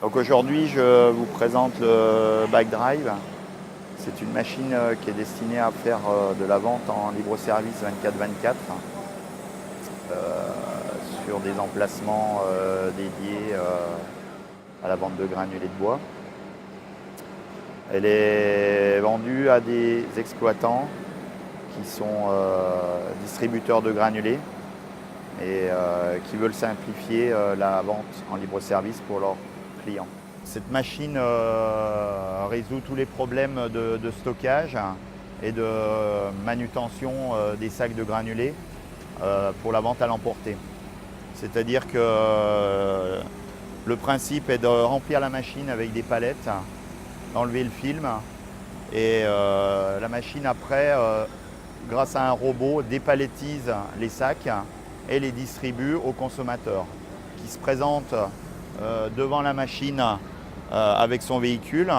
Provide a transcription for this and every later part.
Donc aujourd'hui, je vous présente le Backdrive. C'est une machine qui est destinée à faire de la vente en libre service 24/24 sur des emplacements dédiés à la vente de granulés de bois. Elle est vendue à des exploitants qui sont distributeurs de granulés et qui veulent simplifier la vente en libre service pour leurs clients. Cette machine résout tous les problèmes de stockage et de manutention des sacs de granulés pour la vente à l'emporter. C'est-à-dire que le principe est de remplir la machine avec des palettes, d'enlever le film et la machine après, grâce à un robot, dépaletise les sacs et les distribue aux consommateurs qui se présentent devant la machine avec son véhicule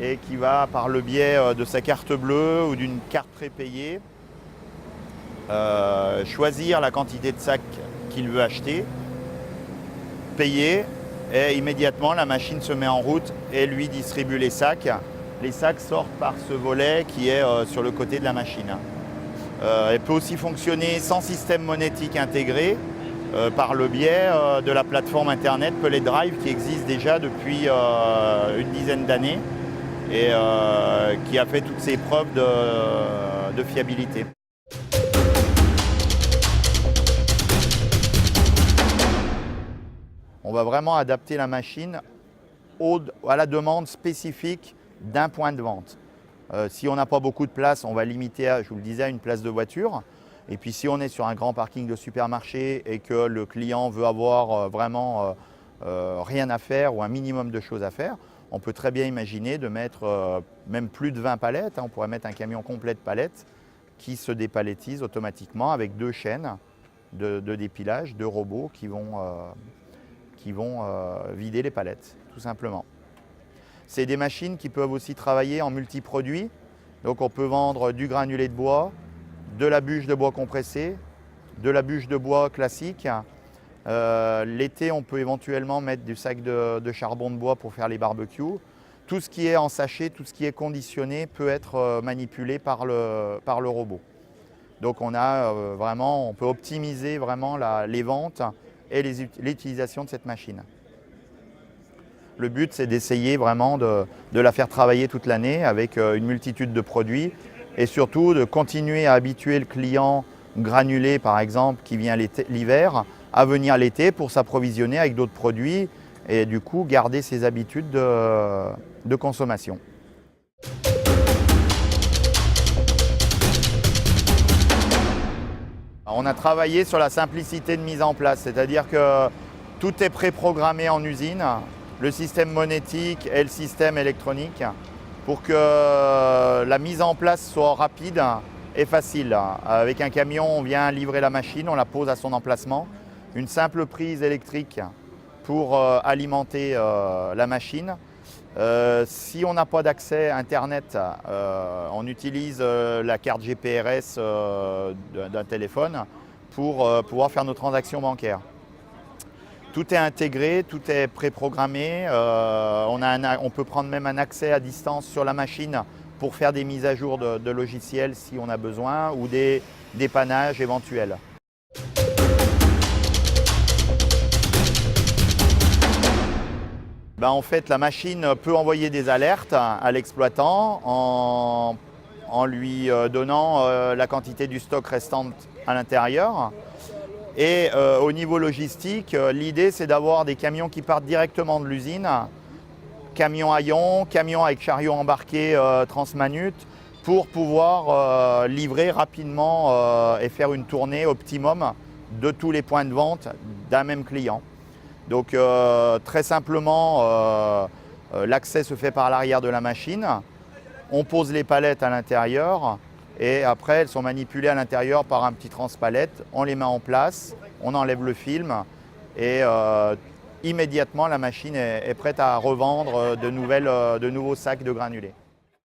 et qui va, par le biais de sa carte bleue ou d'une carte prépayée, choisir la quantité de sacs qu'il veut acheter, payer, et immédiatement la machine se met en route et lui distribue les sacs. Les sacs sortent par ce volet qui est sur le côté de la machine. Elle peut aussi fonctionner sans système monétique intégré, par le biais de la plateforme internet Pellet Drive qui existe déjà depuis une dizaine d'années et qui a fait toutes ses preuves de fiabilité. On va vraiment adapter la machine à la demande spécifique d'un point de vente. Si on n'a pas beaucoup de place, on va limiter, je vous le disais, à une place de voiture. Et puis si on est sur un grand parking de supermarché et que le client veut avoir vraiment rien à faire ou un minimum de choses à faire, on peut très bien imaginer de mettre même plus de 20 palettes. On pourrait mettre un camion complet de palettes qui se dépalettisent automatiquement avec 2 chaînes de dépilage, 2 robots qui vont vider les palettes, tout simplement. C'est des machines qui peuvent aussi travailler en multiproduits. Donc on peut vendre du granulé de bois, de la bûche de bois compressé, de la bûche de bois classique. L'été, on peut éventuellement mettre du sac de charbon de bois pour faire les barbecues. Tout ce qui est en sachet, tout ce qui est conditionné peut être manipulé par le robot. Donc on peut optimiser vraiment les ventes et l'utilisation de cette machine. Le but, c'est d'essayer vraiment de la faire travailler toute l'année avec une multitude de produits et surtout de continuer à habituer le client granulé, par exemple, qui vient l'hiver, à venir l'été pour s'approvisionner avec d'autres produits et du coup garder ses habitudes de consommation. On a travaillé sur la simplicité de mise en place, c'est-à-dire que tout est préprogrammé en usine, le système monétique et le système électronique, pour que la mise en place soit rapide et facile. Avec un camion, on vient livrer la machine, on la pose à son emplacement. Une simple prise électrique pour alimenter la machine. Si on n'a pas d'accès Internet, on utilise la carte GPRS d'un téléphone pour pouvoir faire nos transactions bancaires. Tout est intégré, tout est préprogrammé. On peut prendre même un accès à distance sur la machine pour faire des mises à jour de logiciels si on a besoin ou des dépannages éventuels. En fait, la machine peut envoyer des alertes à l'exploitant en lui donnant la quantité du stock restante à l'intérieur. Et au niveau logistique, l'idée c'est d'avoir des camions qui partent directement de l'usine, camions haillons, camions avec chariot embarqué transmanut, pour pouvoir livrer rapidement et faire une tournée optimum de tous les points de vente d'un même client. Donc très simplement, l'accès se fait par l'arrière de la machine, on pose les palettes à l'intérieur et après elles sont manipulées à l'intérieur par un petit transpalette, on les met en place, on enlève le film et immédiatement la machine est prête à revendre de nouveaux sacs de granulés.